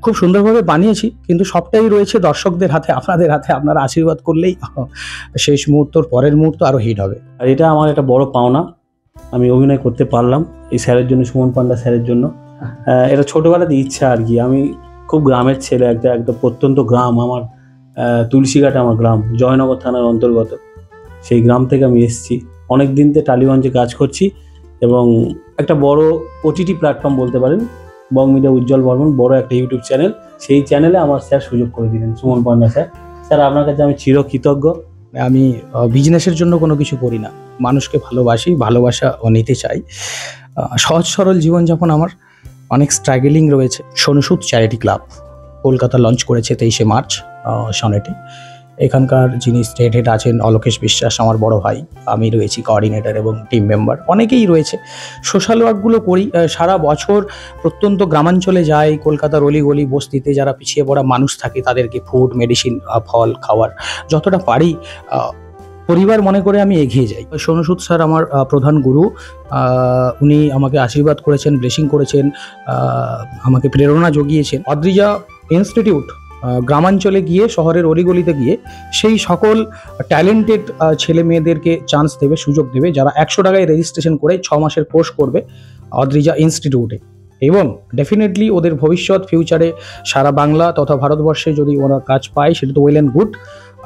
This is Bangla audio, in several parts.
খুব সুন্দরভাবে বানিয়েছি, কিন্তু সবটাই রয়েছে দর্শকদের হাতে, আপনাদের হাতে। আপনারা আশীর্বাদ করলেই শেষ মুহূর্তর পরের মুহূর্ত আরো হিট হবে। আর এটা আমার একটা বড় পাওনা, আমি অভিনয় করতে পারলাম এই স্যারের জন্য, সুমন পান্ডা স্যারের জন্য। এটা ছোটোবেলাতে ইচ্ছা আর কি। আমি খুব গ্রামের ছেলে, একটা প্রত্যন্ত গ্রাম আমার, তুলসীঘাট আমার গ্রাম, জয়নগর থানার অন্তর্গত। সেই গ্রাম থেকে আমি এসেছি, অনেক দিন থেকে টালিগঞ্জে কাজ করছি, এবং একটা বড় ওটিটি প্ল্যাটফর্ম বলতে পারেন, বং মিডিয়া উজ্জ্বল বর্মন, বড় একটা ইউটিউব চ্যানেল, সেই চ্যানেলে আমার স্যার সুযোগ করে দিলেন, সুমন পান্ডা স্যার। স্যার আপনার কাছে আমি চিরকৃতজ্ঞ। আমি বিজনেসের জন্য কোনো কিছু করি না, মানুষকে ভালোবাসি, ভালোবাসা নিতে চাই। সহজ সরল জীবনযাপন আমার, অনেক স্ট্রাগলিং রয়েছে। সোনুসুদ চ্যারিটি ক্লাব কলকাতা লঞ্চ করেছে 23শে মার্চ সনেটে। এখানকার যিনি স্টেট হেড আছেন অলোকেশ বিশ্বাস, আমার বড় ভাই, আমি রয়েছি কোঅর্ডিনেটর এবং টিম মেম্বার, অনেকেই রয়েছে। সোশ্যাল ওয়ার্কগুলো করি সারা বছর, প্রত্যন্ত গ্রামাঞ্চলে যাই, কলকাতার অলিগলি বস্তিতে যারা পিছিয়ে পড়া মানুষ থাকে তাদেরকে ফুড, মেডিসিন, ফল খাওয়ার যতটা পারি পরিবার মনে করে আমি এগিয়ে যাই। সোনুসুদ স্যার আমার প্রধান গুরু, উনি আমাকে আশীর্বাদ করেছেন, ব্লেসিং করেছেন, আমাকে প্রেরণা জুগিয়েছেন। অদ্রিজা ইনস্টিটিউট গ্রামাঞ্চলে গিয়ে, শহরের অলিগলিতে গিয়ে সেই সকল ট্যালেন্টেড ছেলে মেয়েদেরকে চান্স দেবে, সুযোগ দেবে, যারা 100 টাকায় রেজিস্ট্রেশন করে 6 মাসের কোর্স করবে অদ্রিজা ইনস্টিটিউটে। এবং ডেফিনেটলি ওদের ভবিষ্যৎ ফিউচারে সারা বাংলা তথা ভারতবর্ষে যদি ওরা কাজ পায় সেটা তো ওয়েল অ্যান্ড গুড,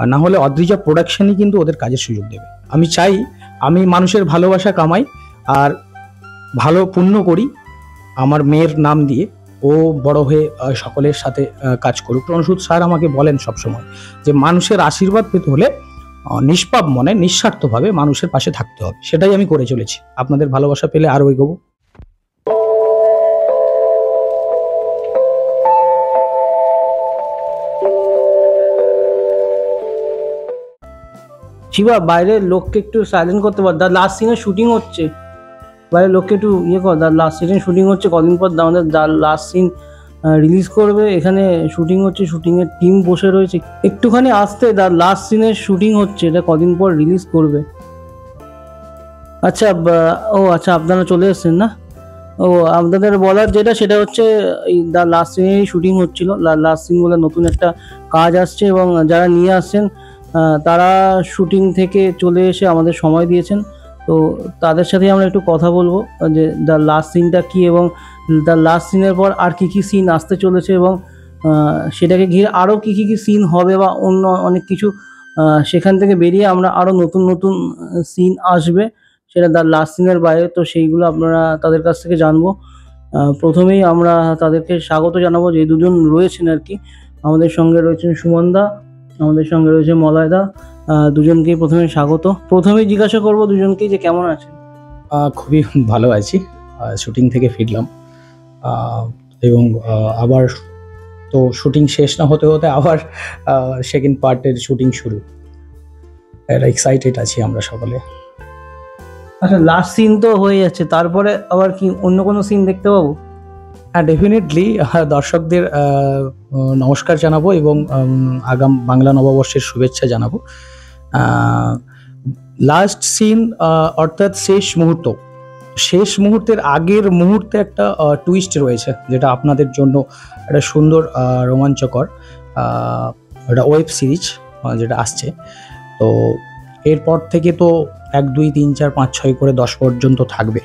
আর না হলে অদ্রিজা প্রোডাকশনই কিন্তু ওদের কাজের সুযোগ দেবে। আমি চাই আমি মানুষের ভালোবাসা কামাই আর ভালো পুণ্য করি আমার মেয়ের নাম দিয়ে, ও বড় হয়ে সকলের সাথে কাজ করুক। সোনুসুদ স্যার আমাকে বলেন সবসময় যে মানুষের আশীর্বাদ পেতে হলে নিষ্পাপ মনে, নিঃস্বার্থভাবে মানুষের পাশে থাকতে হবে। সেটাই আমি করে চলেছি। আপনাদের ভালোবাসা পেলে আরও এগোবো। শিবা, বাইরের লোককে একটু সাইলেন্ট করতে পার। দ্য লাস্ট সিনের শুটিং হচ্ছে, বাইরের লোককে একটু ইয়ে কর। দ্য লাস্ট সিনের শুটিং হচ্ছে, কদিন পর আমাদের দ্য লাস্ট সিন রিলিজ করবে। এখানে শুটিং হচ্ছে, শুটিংয়ের টিম বসে রয়েছে, একটুখানি আসতে। দ্য লাস্ট সিনের শুটিং হচ্ছে, এটা কদিন পর রিলিজ করবে। আচ্ছা, ও আচ্ছা, আপনারা চলে এসেছেন না? ও আপনাদের বলার যেটা সেটা হচ্ছে এই দ্য লাস্ট সিনেরই শুটিং হচ্ছিল। লাস্ট সিন বলে নতুন একটা কাজ আসছে, এবং যারা নিয়ে আসছেন তারা শুটিং থেকে চলে এসে আমাদের সময় দিয়েছেন। তো তাদের সাথে আমরা একটু কথা বলবো যে দ্য লাস্ট সিনটা কী, এবং দ্য লাস্ট সিনের পর আর কী কী সিন আসতে চলেছে, এবং সেটাকে ঘিরে আরও কী কী সিন হবে, বা অন্য অনেক কিছু সেখান থেকে বেরিয়ে আমরা আরও নতুন নতুন সিন আসবে সেটা দ্য লাস্ট সিনের বাইরে। তো সেইগুলো আপনারা তাদের কাছ থেকে জানবো। প্রথমেই আমরা তাদেরকে স্বাগত জানাবো, যে দুজন রয়েছেন আর কি। আমাদের সঙ্গে রয়েছেন সুমনদা, আমাদের সঙ্গে রয়েছে মলয়দা, দুজনকেই প্রথমে স্বাগত। প্রথমেই জিজ্ঞাসা করবো দুজনকেই যে কেমন আছেন। খুবই ভালো আছি, শুটিং থেকে ফিরলাম, এবং আবার তো শুটিং শেষ না হতে হতে আবার সেকেন্ড পার্টের শুটিং শুরু। এটা এক্সাইটেড আছি আমরা সকলে। আচ্ছা, লাস্ট সিন তো হয়ে যাচ্ছে, তারপরে আবার কি অন্য কোনো সিন দেখতে পাবো? হ্যাঁ, ডেফিনেটলি দর্শকদের নমস্কার জানাবো এবং আগাম বাংলা নববর্ষের শুভেচ্ছা জানাবো। লাস্ট সিন অর্থাৎ শেষ মুহূর্ত, শেষ মুহূর্তের আগের মুহূর্তে একটা টুইস্ট রয়েছে, যেটা আপনাদের জন্য একটা সুন্দর রোমাঞ্চকর একটা ওয়েব সিরিজ যেটা আসছে। তো এরপর থেকে তো 1, 2, 3, 4, 5, 6 করে 10 পর্যন্ত থাকবে।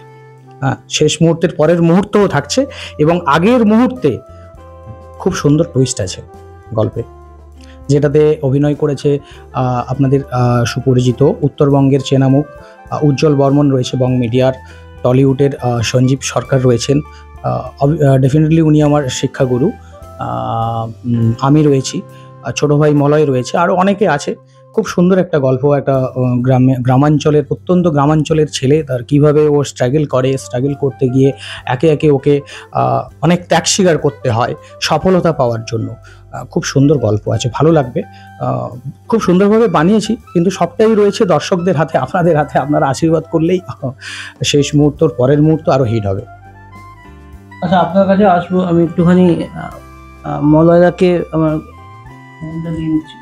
হ্যাঁ, শেষ মুহূর্তের পরের মুহূর্তও থাকছে, এবং আগের মুহূর্তে খুব সুন্দর টুইস্ট আছে গল্পে, যেটাতে অভিনয় করেছে আপনাদের সুপরিচিত উত্তরবঙ্গের চেনামুখ উজ্জ্বল বর্মন রয়েছে, বং মিডিয়ার। টলিউডের সঞ্জীব সরকার রয়েছেন, ডেফিনেটলি উনি আমার শিক্ষাগুরু। আমি রয়েছি, ছোটো ভাই মলয় রয়েছে, আরও অনেকে আছে। খুব সুন্দর একটা গল্প, একটা গ্রামাঞ্চলের, প্রত্যন্ত গ্রামাঞ্চলের ছেলে, তার কীভাবে ও স্ট্রাগল করে, স্ট্রাগল করতে গিয়ে একে একে ওকে অনেক ত্যাগ স্বীকার করতে হয় সফলতা পাওয়ার জন্য। খুব সুন্দর গল্প আছে, ভালো লাগবে। খুব সুন্দরভাবে বানিয়েছি, কিন্তু সবটাই রয়েছে দর্শকদের হাতে, আপনাদের হাতে। আপনারা আশীর্বাদ করলেই শেষ মুহূর্তর পরের মুহূর্ত আরও হিট হবে। আচ্ছা, আপনার কাছে আসবো আমি একটুখানি। মলয়দাকে আমার দিয়ে দিচ্ছি।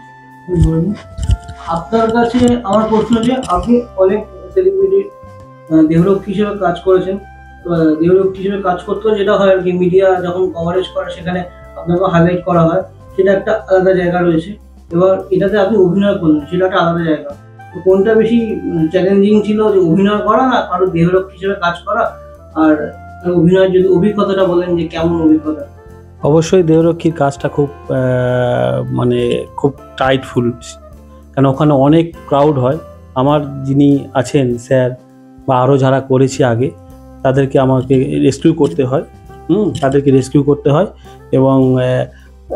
আপনার কাছে আমার প্রশ্ন, যে আপনি অনেক সেলিব্রিটি দেহরক্ষী হিসেবে কাজ করেছেন। দেহরক্ষী হিসেবে কাজ করতে যেটা হয় আর কি, মিডিয়া যখন কভারেজ করে সেখানে আপনাকে হাইলাইট করা হয়, সেটা একটা আলাদা জায়গা রয়েছে। এবার এটাতে আপনি অভিনয় করলেন, সেটা একটা আলাদা জায়গা। তো কোনটা বেশি চ্যালেঞ্জিং ছিল, যে অভিনয় করা না কারো দেহরক্ষী হিসেবে কাজ করা? আর অভিনয়ের যদি অভিজ্ঞতাটা বলেন যে কেমন অভিজ্ঞতা? অবশ্যই দেহরক্ষীর কাজটা খুব মানে খুব টাইটফুল, কেন ওখানে অনেক ক্রাউড হয়। আমার যিনি আছেন স্যার বা আরও যারা করেছি আগে, তাদেরকে আমাকে রেস্কিউ করতে হয়। তাদেরকে রেস্কিউ করতে হয় এবং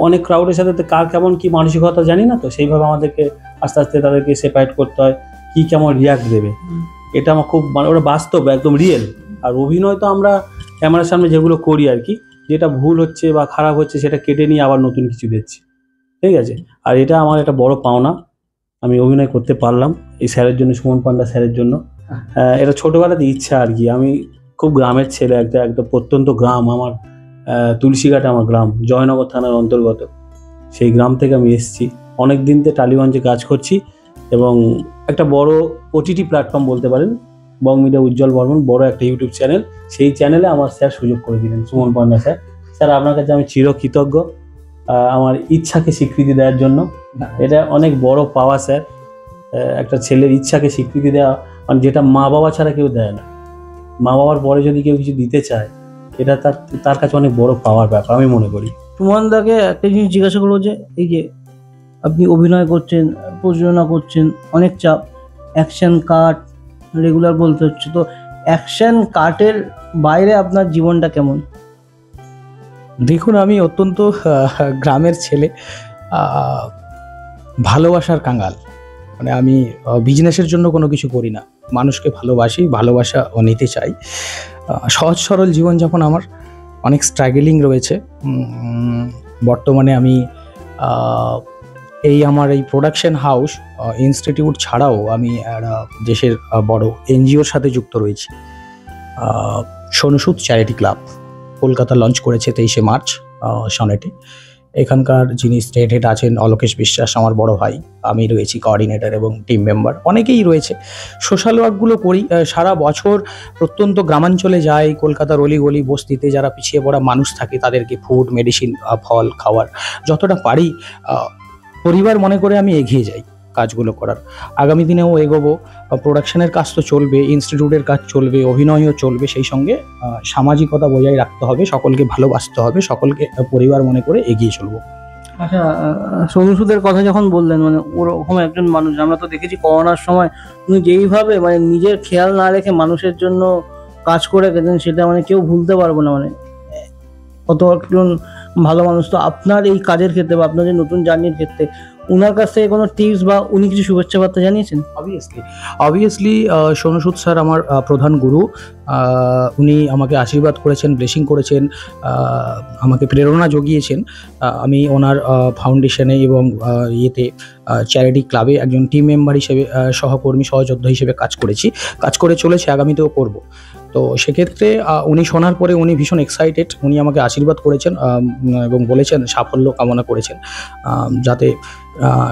অনেক ক্রাউডের সাথে তো কার কেমন কি মানসিকতা জানি না, তো সেইভাবে আমাদেরকে আস্তে আস্তে তাদেরকে সেপারেট করতে হয়, কি কেমন রিয়াক্ট দেবে। এটা আমার খুব মানে ওটা বাস্তব, একদম রিয়েল। আর অভিনয় তো আমরা ক্যামেরার সামনে যেগুলো করি আর কি, যেটা ভুল হচ্ছে বা খারাপ হচ্ছে সেটা কেটে নিয়ে আবার নতুন কিছু দিচ্ছি, ঠিক আছে। আর এটা আমার একটা বড় পাওনা, আমি অভিনয় করতে পারলাম এই স্যারের জন্য, সুমন পান্ডা স্যারের জন্য। এটা ছোটোবেলাতে ইচ্ছা আর কি। আমি খুব গ্রামের ছেলে, একটা প্রত্যন্ত গ্রাম আমার, তুলসীঘাট আমার গ্রাম, জয়নগর থানার অন্তর্গত। সেই গ্রাম থেকে আমি এসেছি, অনেক দিন থেকে টালিগঞ্জে কাজ করছি এবং একটা বড় ওটিটি প্ল্যাটফর্ম বলতে পারেন, বং মিডিয়া উজ্জ্বল বর্মন, বড় একটা ইউটিউব চ্যানেল। সেই চ্যানেলে আমার স্যার সুযোগ করে দিলেন, সুমন পান্ডা স্যার। স্যার আপনার কাছে আমি চিরকৃতজ্ঞ আমার ইচ্ছাকে স্বীকৃতি দেওয়ার জন্য। এটা অনেক বড় পাওয়া স্যার, একটা ছেলের ইচ্ছাকে স্বীকৃতি দেওয়া, মানে যেটা মা বাবা ছাড়া কেউ দেয় না। মা বাবার পরে যদি কেউ কিছু দিতে চায়, এটা তার কাছে অনেক বড় পাওয়ার ব্যাপার আমি মনে করি। সুমন দাকে একটা জিনিস জিজ্ঞাসা করবো, যে এই যে আপনি অভিনয় করছেন, প্রযোজনা করছেন, অনেক চাপ, অ্যাকশন কাট রেগুলার বলতে হচ্ছে, তো অ্যাকশন কাটের বাইরে আপনার জীবনটা কেমন? দেখুন, আমি অত্যন্ত গ্রামের ছেলে, ভালোবাসার কাঙ্গাল। মানে আমি বিজনেসের জন্য কোনো কিছু করি না, মানুষকে ভালোবাসি, ভালোবাসা নিতে চাই। সহজ সরল জীবনযাপন আমার, অনেক স্ট্রাগলিং রয়েছে। বর্তমানে আমি আমার এই প্রোডাকশন হাউস ইনস্টিটিউট ছাড়াও আমি একটা দেশের বড় এনজিওর সাথে যুক্ত রয়েছি। সোনুসুদ চ্যারিটি ক্লাব কলকাতা লঞ্চ করেছে 23শে মার্চ সনেটে। এখানকার যিনি স্টেট হেড আছেন অলোকেশ বিশ্বাস, আমার বড় ভাই, আমি রয়েছি কোঅর্ডিনেটর এবং টিম মেম্বার, অনেকেই রয়েছে। সোশ্যাল ওয়ার্কগুলো করি সারা বছর, প্রত্যন্ত গ্রামাঞ্চলে যাই, কলকাতার অলিগলি বস্তিতে যারা পিছিয়ে পড়া মানুষ থাকে তাদেরকে ফুড, মেডিসিন, ফল খাওয়ার যতটা পারি পরিবার মনে করে আমি এগিয়ে যাই কাজগুলো করার। আগামী দিনেও এগোবো। প্রোডাকশনের কাজ তো চলবে, ইনস্টিটিউটের কাজ চলবে, অভিনয়ও চলবে, সেই সঙ্গে সামাজিকতা বজায় রাখতে হবে, সকলকে ভালোবাসতে হবে, সকলকে পরিবার মনে করে এগিয়ে চলবো। আচ্ছা, সোনুসুদের কথা যখন বললেন, মানে ওরকম একজন মানুষ আমরা তো দেখেছি করোনার সময় উনি যেইভাবে মানে নিজের খেয়াল না রেখে মানুষের জন্য কাজ করে গেছেন, সেটা মানে কেউ ভুলতে পারবো না। মানে কত একজন ভালো মানুষ। তো আপনার এই কাজের ক্ষেত্রে বা আপনার যে নতুন জার্নির ক্ষেত্রে উনার কাছ থেকে কোনো টিপস বা উনি কিছু শুভেচ্ছা বার্তা জানিয়েছেন? অবভিয়াসলি সোনুসুদ স্যার আমার প্রধান গুরু। উনি আমাকে আশীর্বাদ করেছেন, ব্লেসিং করেছেন, আমাকে প্রেরণা জুগিয়েছেন। আমি ওনার ফাউন্ডেশনে এবং ইয়েতে চ্যারিটি ক্লাবে একজন টিম মেম্বার হিসেবে, সহকর্মী, সহযোদ্ধা হিসেবে কাজ করে চলেছে, আগামীতেও করব। তো সেক্ষেত্রে উনি শোনার পরে উনি ভীষণ এক্সাইটেড। উনি আমাকে আশীর্বাদ করেছেন এবং বলেছেন, সাফল্য কামনা করেছেন, যাতে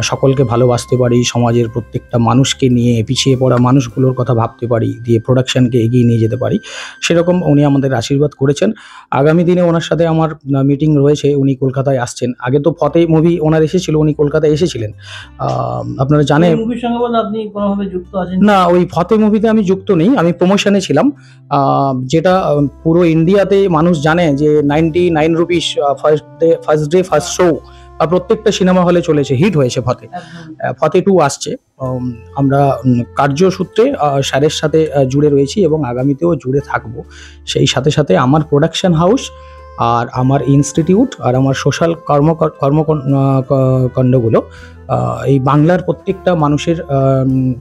সকলকে ভালোবাসতে পারি, সমাজের প্রত্যেকটা মানুষকে নিয়ে, পিছিয়ে পড়া মানুষগুলোর কথা ভাবতে পারি, দিয়ে প্রোডাকশনকে এগিয়ে নিয়ে যেতে পারি, সেরকম উনি আমাদের আশীর্বাদ করেছেন। আগামী দিনে ওনার সাথে আমার মিটিং রয়েছে। উনি কলকাতায় আসছেন। আগে তো ফতে মুভি ওনার এসেছিল, উনি কলকাতায় এসেছিলেন, আপনারা জানেন। মুভির সঙ্গে বলে আপনি কোনোভাবে যুক্ত আছেন? না, ওই ফতে মুভিতে আমি যুক্ত নেই, আমি প্রমোশনে ছিলাম। যেটা পুরো ইন্ডিয়াতে মানুষ জানে যে 99 rupees first day first show প্রত্যেকটা সিনেমা হলে চলেছে, হিট হয়েছে ফতে 2 আসছে। আমরা কার্যসূত্রে স্যারের সাথে জুড়ে রয়েছি এবং আগামীতেও জুড়ে থাকবো। সেই সাথে সাথে আমার প্রোডাকশন হাউস আর আমার ইনস্টিটিউট আর আমার সোশ্যাল কর্মকাণ্ডগুলো এই বাংলার প্রত্যেকটা মানুষের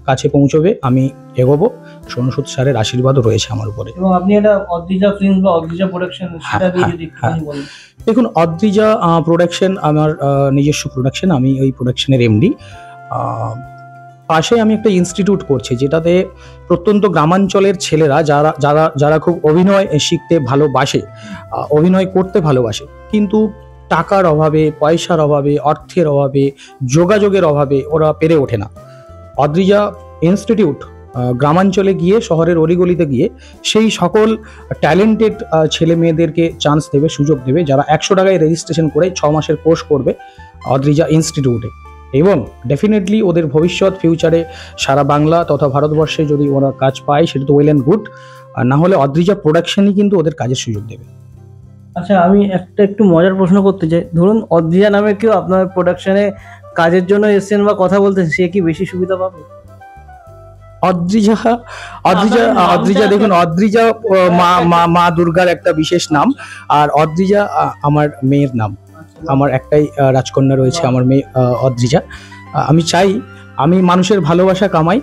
কাছে পৌঁছবে। আমি এগোবো, সোনুসুদ স্যারের আশীর্বাদও রয়েছে আমার উপরে। এবং আপনি এটা অদ্রিজা ফিল্ম বা অদ্রিজা প্রোডাকশন, সেটা দিয়ে যদি একটুখানি বলেন। দেখুন, অদ্রিজা প্রোডাকশন আমার নিজস্ব প্রোডাকশন, আমি ওই প্রোডাকশনের এমডি। পাশে আমি একটা ইনস্টিটিউট করছি, যেটাতে প্রত্যন্ত গ্রামাঞ্চলের ছেলেরা যারা খুব অভিনয় শিখতে ভালোবাসে, অভিনয় করতে ভালোবাসে, কিন্তু টাকার অভাবে, পয়সার অভাবে, অর্থের অভাবে, যোগাযোগের অভাবে ওরা পেরে ওঠে না। অদ্রিজা ইনস্টিটিউট গ্রামাঞ্চলে গিয়ে, শহরের অলিগলিতে গিয়ে সেই সকল ট্যালেন্টেড ছেলে মেয়েদেরকে চান্স দেবে, সুযোগ দেবে, যারা 100 টাকায় রেজিস্ট্রেশন করে 6 মাসের কোর্স করবে অদ্রিজা ইনস্টিটিউটে। এবং ডেফিনেটলি ওদের ভবিষ্যৎ ফিউচারে সারা বাংলা তথা ভারতবর্ষে যদি ওরা কাজ পায় সেটা তো ওয়েল অ্যান্ড গুড, আর না হলে অদ্রিজা প্রোডাকশনই কিন্তু ওদের কাজের সুযোগ দেবে। আচ্ছা, আমি একটু মজার প্রশ্ন করতে চাই। ধরুন অদ্রিজা নামে কেউ আপনার প্রোডাকশনে কাজের জন্য এসেছেন বা কথা বলতেছেন, সে কি বেশি সুবিধা পাবে? অদ্রিজা অদ্রিজা অদ্রিজা দেখুন, অদ্রিজা মা দুর্গার একটা বিশেষ নাম, আর অদ্রিজা আমার মেয়ের নাম। আমার একটাই রাজকন্যা রয়েছে, আমার মেয়ে অদ্রিজা। আমি চাই আমি মানুষের ভালোবাসা কামাই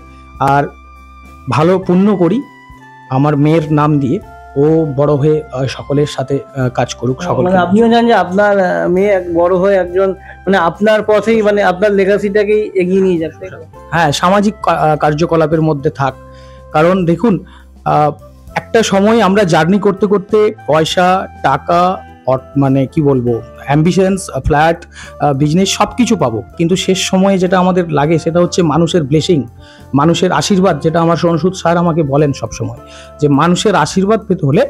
আর ভালো পুণ্য করি আমার মেয়ের নাম দিয়ে, ও বড় হয়ে সকলের সাথে কাজ করুক। মানে আপনিও জানেন যে আপনার মেয়ে বড় হয়ে একজন, মানে আপনার পথেই, মানে আপনার লেগাসিটাকেই এগিয়ে নিয়ে যাক। হ্যাঁ, সামাজিক কার্যকলাপের মধ্যে থাক। কারণ দেখুন, একটা সময় আমরা জার্নি করতে করতে পয়সা, টাকা, মানে কি বলবো, অ্যাম্বিশনস, ফ্ল্যাট, বিজনেস সব কিছু পাবো, কিন্তু শেষ সময়ে যেটা আমাদের লাগে সেটা হচ্ছে মানুষের ব্লেসিং, মানুষের আশীর্বাদ। যেটা আমার সোনসুদ স্যার আমাকে বলেন সব সময়, যে মানুষের আশীর্বাদ পেতে হলে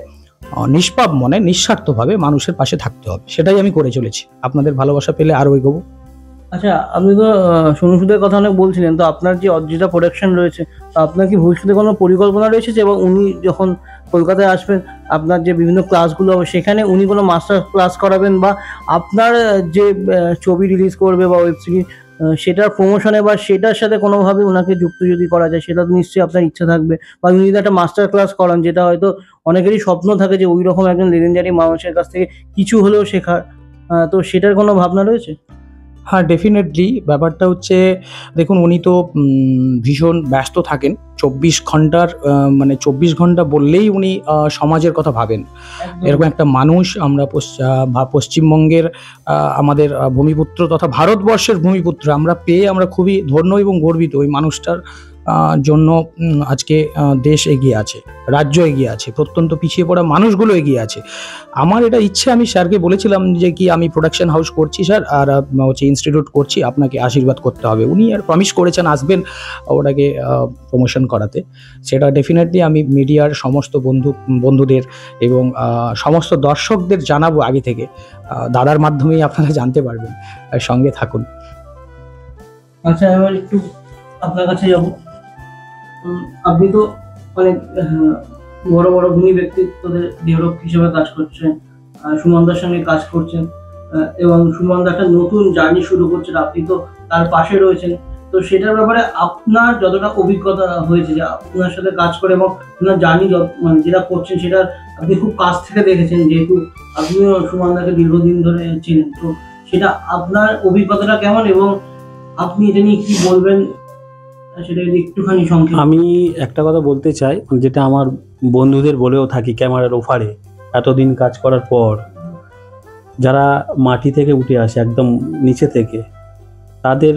নিষ্পাপ মনে, নিঃস্বার্থভাবে মানুষের পাশে থাকতে হবে। সেটাই আমি করে চলেছি। আপনাদের ভালোবাসা পেলে আরও এগোবো। আচ্ছা, আপনি তো সোনুসুদের কথা অনেক বলছিলেন, তো আপনার যে অদ্রিজা প্রোডাকশন রয়েছে, তো আপনার কি ভবিষ্যতে কোনো পরিকল্পনা রয়েছে যে, এবং উনি যখন কলকাতায় আসবেন, আপনার যে বিভিন্ন ক্লাসগুলো হবে সেখানে উনি কোনো মাস্টার ক্লাস করাবেন, বা আপনার যে ছবি রিলিজ করবে বা ওয়েব সিরিজ, সেটার প্রমোশনে বা সেটার সাথে কোনোভাবে ওনাকে যুক্ত যদি করা যায়, সেটা তো নিশ্চয়ই আপনার ইচ্ছা থাকবে। বা উনি যদি একটা মাস্টার ক্লাস করান, যেটা হয়তো অনেকেরই স্বপ্ন থাকে যে ওই রকম একজন লেজেন্ডারি মানুষের কাছ থেকে কিছু হলেও শেখার, তো সেটার কোনো ভাবনা রয়েছে? হ্যাঁ, ডেফিনেটলি। ব্যাপারটা হচ্ছে, দেখুন উনি তো ভীষণ ব্যস্ত থাকেন 24 ঘন্টার, মানে 24 ঘন্টা বললেই উনি সমাজের কথা ভাবেন। এরকম একটা মানুষ আমরা পশ্চিমবঙ্গের আমাদের ভূমিপুত্র তথা ভারতবর্ষের ভূমিপুত্র আমরা পেয়ে আমরা খুবই ধন্য এবং গর্বিত। ওই মানুষটার জন্য আজকে দেশ এগিয়ে আছে, রাজ্য এগিয়ে আছে, প্রত্যন্ত পিছিয়ে পড়া মানুষগুলো এগিয়ে আছে। আমার এটা ইচ্ছে, আমি স্যারকে বলেছিলাম যে কি আমি প্রোডাকশন হাউস করছি স্যার, আর হচ্ছে ইনস্টিটিউট করছি, আপনাকে আশীর্বাদ করতে হবে। উনি আর প্রমিস করেছেন আসবেন ওটাকে প্রমোশন করাতে। সেটা ডেফিনেটলি আমি মিডিয়ার সমস্ত বন্ধুদের এবং সমস্ত দর্শকদের জানাবো আগে থেকে। দাদার মাধ্যমেই আপনারা জানতে পারবেন। সঙ্গে থাকুন। আচ্ছা, এবার একটু আপনার কাছে যাবো। আপনি তো অনেক বড় বড় গুণী ব্যক্তিত্বদের দেহরক্ষী হিসেবে কাজ করছেন, সুমনদার সঙ্গে কাজ করছেন, এবং সুমনদা একটা নতুন জার্নি শুরু করছেন, আপনি তো তার পাশে রয়েছেন। তো সেটার ব্যাপারে আপনার যতটা অভিজ্ঞতা হয়েছে যে আপনার সাথে কাজ করে, এবং আপনার জার্নি মানে যেটা করছেন সেটা আপনি খুব কাছ থেকে দেখেছেন, যেহেতু আপনিও সুমনদাকে দীর্ঘদিন ধরে চেনেন, তো সেটা আপনার অভিজ্ঞতাটা কেমন এবং আপনি এটা নিয়ে কি বলবেন সেটা একটুখানি সংক্ষেপে। আমি একটা কথা বলতে চাই, যেটা আমার বন্ধুদের বলেও থাকি ক্যামেরার ওপারে, এতদিন কাজ করার পর যারা মাটি থেকে উঠে আসে একদম নিচে থেকে, তাদের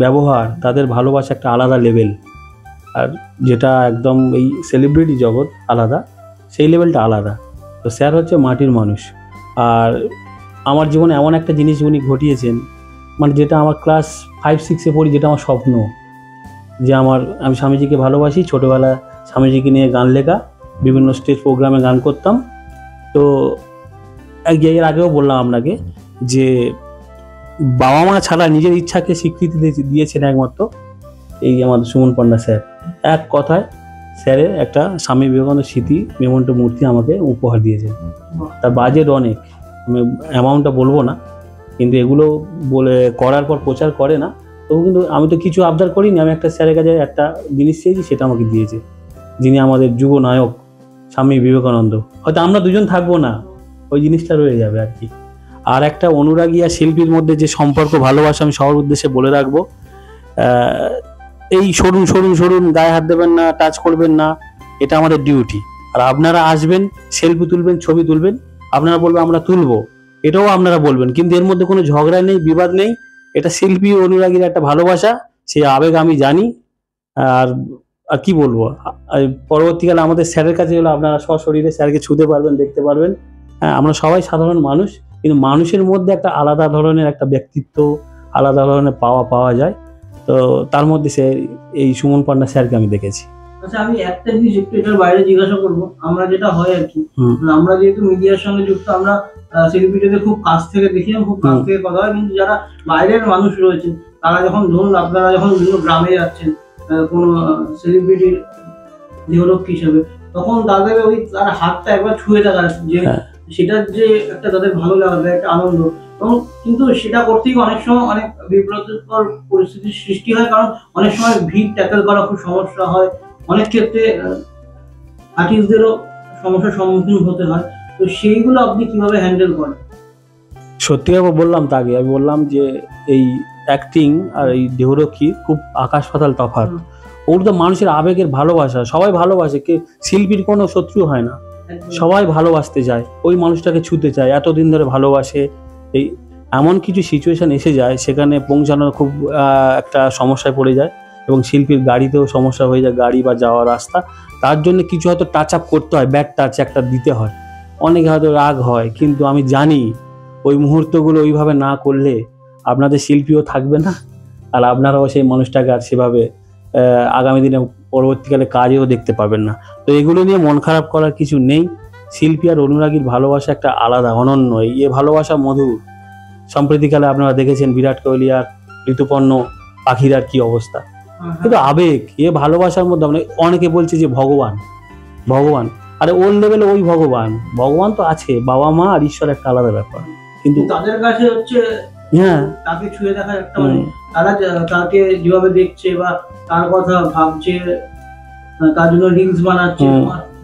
ব্যবহার, তাদের ভালোবাসা একটা আলাদা লেভেল। আর যেটা একদম এই সেলিব্রিটি জগৎ আলাদা, সেই লেভেলটা আলাদা। তো স্যার হচ্ছে মাটির মানুষ। আর আমার জীবনে এমন একটা জিনিস উনি ঘটিয়েছেন, মানে যেটা আমার ক্লাস 5-6-এ পড়ি, যেটা আমার স্বপ্ন, যে আমি স্বামীজিকে ভালোবাসি। ছোটোবেলা স্বামীজিকে নিয়ে গান লেখা, বিভিন্ন স্টেজ প্রোগ্রামে গান করতাম। তো এর আগেও বললাম আপনাকে যে বাবা মা ছাড়া নিজের ইচ্ছাকে স্বীকৃতি দিয়েছেন একমাত্র এই আমাদের সুমন পান্ডা স্যার। এক কথায় স্যারের একটা স্বামী বিবেকানন্দ স্মৃতি মেমেন্টো মূর্তি আমাকে উপহার দিয়েছেন। তার বাজেট অনেক, আমি অ্যামাউন্টটা বলবো না, কিন্তু এগুলো বলে করার পর প্রচার করে না। তবু কিন্তু আমি তো কিছু আবদার করিনি, আমি একটা স্যারের কাছে একটা জিনিস চেয়েছি, সেটা আমাকে দিয়েছে, যিনি আমাদের যুব নায়ক স্বামী বিবেকানন্দ। হয়তো আমরা দুজন থাকবো না, ওই জিনিসটা রয়ে যাবে আর কি। আর একটা অনুরাগী আর শিল্পীর মধ্যে যে সম্পর্ক, ভালোবাসা, আমি সবার উদ্দেশ্যে বলে রাখবো, এই সরুন সরুন সরুন, গায়ে হাত দেবেন না, টাচ করবেন না, এটা আমাদের ডিউটি। আর আপনারা আসবেন, সেলফি তুলবেন, ছবি তুলবেন, আপনারা বলবেন আমরা তুলবো, এটাও আপনারা বলবেন, কিন্তু এর মধ্যে কোনো ঝগড়া নেই, বিবাদ নেই। এটা শিল্পী অনুরাগীর একটা ভালোবাসা, সেই আবেগ আমি জানি। আর কি বলবো, পরবর্তীকালে আমাদের স্যারের কাছে হলো আপনারা সশরীরে স্যারকে ছুঁতে পারবেন, দেখতে পারবেন। হ্যাঁ, আমরা সবাই সাধারণ মানুষ, কিন্তু মানুষের মধ্যে একটা আলাদা ধরনের একটা ব্যক্তিত্ব, আলাদা ধরনের পাওয়া যায়। তো তার মধ্যে এই সুমন পান্ডা স্যারকে আমি দেখেছি। আচ্ছা, আমি একটা জিনিস একটু এটার বাইরে জিজ্ঞাসা করবো। আমরা যেটা হয় আর কি, হুম। আমরা যেহেতু মিডিয়ার সঙ্গে যুক্ত, আমরা সেলিব্রিটিদের খুব কাছ থেকে দেখি এবং খুব কাছ থেকে কথা হয়, কিন্তু যারা বাইরের মানুষ রয়েছেন তারা যখন, ধরুন আপনারা যখন বিভিন্ন গ্রামে যাচ্ছেন কোনো সেলিব্রিটির দেহরক্ষী হিসেবে, তখন তাদের ওই তার হাতটা একবার ছুঁয়ে দেখার যে সেটার যে একটা তাদের ভালো লাগবে, একটা আনন্দ, এবং কিন্তু সেটা করতে গিয়ে অনেক সময় অনেক বিব্রতকর পরিস্থিতির সৃষ্টি হয়, কারণ অনেক সময় ভিড় ট্যাকেল করা খুব সমস্যা হয়, অনেক ক্ষেত্রে আর্টিস্টদেরও সমস্যার সম্মুখীন হতে হয়। তো সেইগুলো আপনি কিভাবে হ্যান্ডেল করেন? সত্যি কথা বললাম তো আগে, আমি বললাম যে এই অ্যাক্টিং আর এই দেহরক্ষী খুব আকাশ পাতাল তফাৎ। ওর তো মানুষের আবেগের ভালোবাসা, সবাই ভালোবাসে, কে শিল্পীর কোনো শত্রু হয় না, সবাই ভালোবাসতে যায়, ওই মানুষটাকে ছুঁতে চায়, এতদিন ধরে ভালোবাসে। এই এমন কিছু সিচুয়েশন এসে যায় সেখানে পৌঁছানোর খুব একটা সমস্যায় পড়ে যায়, এবং শিল্পীর গাড়িতেও সমস্যা হয়ে যায়, গাড়ি বা যাওয়ার রাস্তা, তার জন্য কিছু হয়তো টাচ আপ করতে হয়, ব্যাড টাচ একটা দিতে হয়, অনেকে হয়তো রাগ হয়, কিন্তু আমি জানি ওই মুহূর্তগুলো ওইভাবে না করলে আপনাদের শিল্পীও থাকবে না, আর আপনারাও সেই মানুষটাকে আর সেভাবে আগামী দিনে পরবর্তীকালে কাজেও দেখতে পাবেন না। তো এগুলো নিয়ে মন খারাপ করার কিছু নেই। শিল্পী আর অনুরাগীর ভালোবাসা একটা আলাদা, অনন্য, এই ভালোবাসা মধুর। সম্প্রতিকালে আপনারা দেখেছেন বিরাট কোহলি আর ঋতুপর্ণ পাখিরার কি অবস্থা, কিন্তু আবেগ, ভালোবাসার মধ্যে অনেকে বলছে যে ভগবান ভগবান, আরে ওর লেভেলে ওই ভগবান তো আছে, বাবা মা আর ঈশ্বর একটা আলাদা ব্যাপার, কিন্তু তাদের কাছে হচ্ছে হ্যাঁ তাকে ছুঁয়ে দেখার একটা, মানে তারা তাকে যেভাবে দেখছে বা তার কথা ভাবছে, তার জন্য রিলস বানাচ্ছে,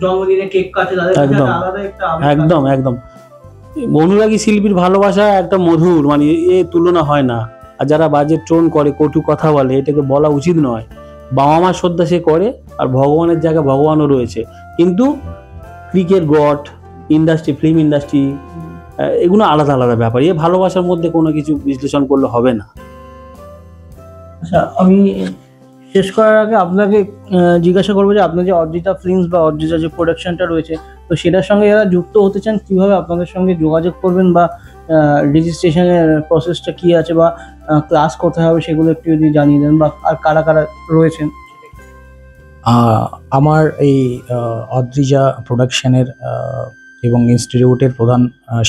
জন্মদিনে কেক কাটছে, তাদের কাছে একটা আলাদা একটা একদম একদম অনুরাগী শিল্পীর ভালোবাসা একটা মধুর, মানে তুলনা হয় না। আর যারা বাজে টোন করে, কটু কথা বলে, এটাকে বলা উচিত নয়। বাবা মার শ্রদ্ধা সে করে, আর ভগবানের জায়গায় ভগবানও রয়েছে, কিন্তু cricket god, industry, film industry, এগুলো আলাদা আলাদা ব্যাপার। ভালোবাসার মধ্যে কোনো কিছু বিশ্লেষণ করলে হবে না। আচ্ছা, আমি শেষ করার আগে আপনাকে জিজ্ঞাসা করবো যে আপনার যে অদ্রিজা ফিল্মস বা অদ্রিজা যে প্রোডাকশনটা রয়েছে, তো সেটার সঙ্গে যারা যুক্ত হতে চান কিভাবে আপনাদের সঙ্গে যোগাযোগ করবেন, বা রেজিস্ট্রেশনের প্রসেসটা কি আছে, বা ক্লাস কোথায় হবে, সেগুলো একটু যদি জানিয়ে দেন, বা আর কারা কারা রয়েছেন। আমার এই অদ্রিজা প্রোডাকশনের এবং ইনস্টিটিউটের প্রধান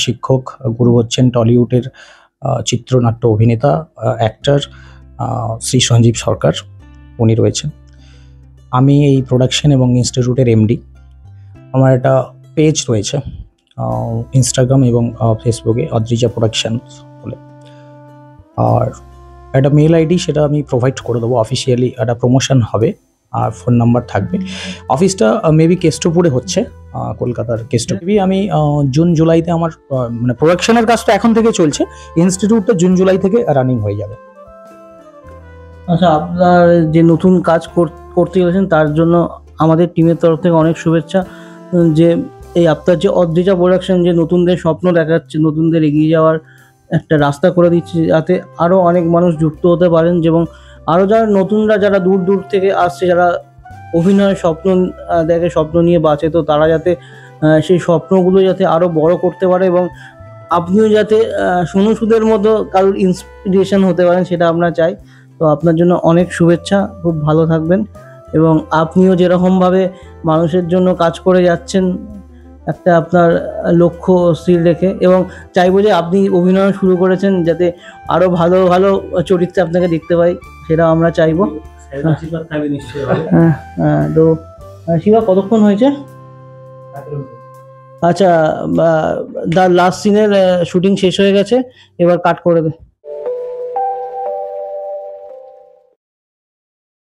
শিক্ষক গুরু হচ্ছেন টলিউডের চিত্রনাট্য অভিনেতা, অ্যাক্টর শ্রী সঞ্জীব সরকার, উনি রয়েছেন। আমি এই প্রোডাকশন এবং ইনস্টিটিউটের এমডি। আমার একটা পেজ রয়েছে ইনস্টাগ্রাম এবং ফেসবুকে, অদ্রিজা প্রোডাকশন বলে, আর একটা মেল আইডি সেটা আমি প্রোভাইড করে দেবো, অফিসিয়ালি একটা প্রমোশন হবে, আর ফোন নাম্বার থাকবে। অফিসটা মেবি কেষ্টপুরে হচ্ছে, কলকাতার কেষ্টপুরে। আমি জুন জুলাইতে আমার মানে প্রোডাকশনের কাজটা এখন থেকে চলছে, ইনস্টিটিউটটা জুন জুলাই থেকে রানিং হয়ে যাবে। আচ্ছা, আপনার যে নতুন কাজ করতে গেছেন তার জন্য আমাদের টিমের তরফ থেকে অনেক শুভেচ্ছা। যে এই আপনার যে অদ্রিজা প্রোডাকশন যে নতুনদের স্বপ্ন দেখাচ্ছে, নতুনদের এগিয়ে যাওয়ার একটা রাস্তা করে দিচ্ছে, যাতে আরও অনেক মানুষ যুক্ত হতে পারেন, এবং আরও যারা নতুনরা, যারা দূর দূর থেকে আসছে, যারা অভিনয়ের স্বপ্ন দেখে, স্বপ্ন নিয়ে বাঁচে, তো তারা যাতে সেই স্বপ্নগুলো যাতে আরও বড় করতে পারে, এবং আপনিও যাতে সোনু সুদের মতো কারোর ইন্সপিরেশন হতে পারেন, সেটা আমরা চাই। তো আপনার জন্য অনেক শুভেচ্ছা, খুব ভালো থাকবেন, এবং আপনিও যেরকমভাবে মানুষের জন্য কাজ করে যাচ্ছেন, একটা আপনার লক্ষ্য স্থির রেখে, এবং চাইবো যে আপনি অভিনয় শুরু করেছেন যাতে আরও ভালো ভালো চরিত্রে আপনাকে দেখতে পাই, সেটাও আমরা চাইবো। হ্যাঁ, তো শিবা কতক্ষণ হয়েছে? আচ্ছা, দ্য লাস্ট সিনের শুটিং শেষ হয়ে গেছে, এবার কাট করে দে।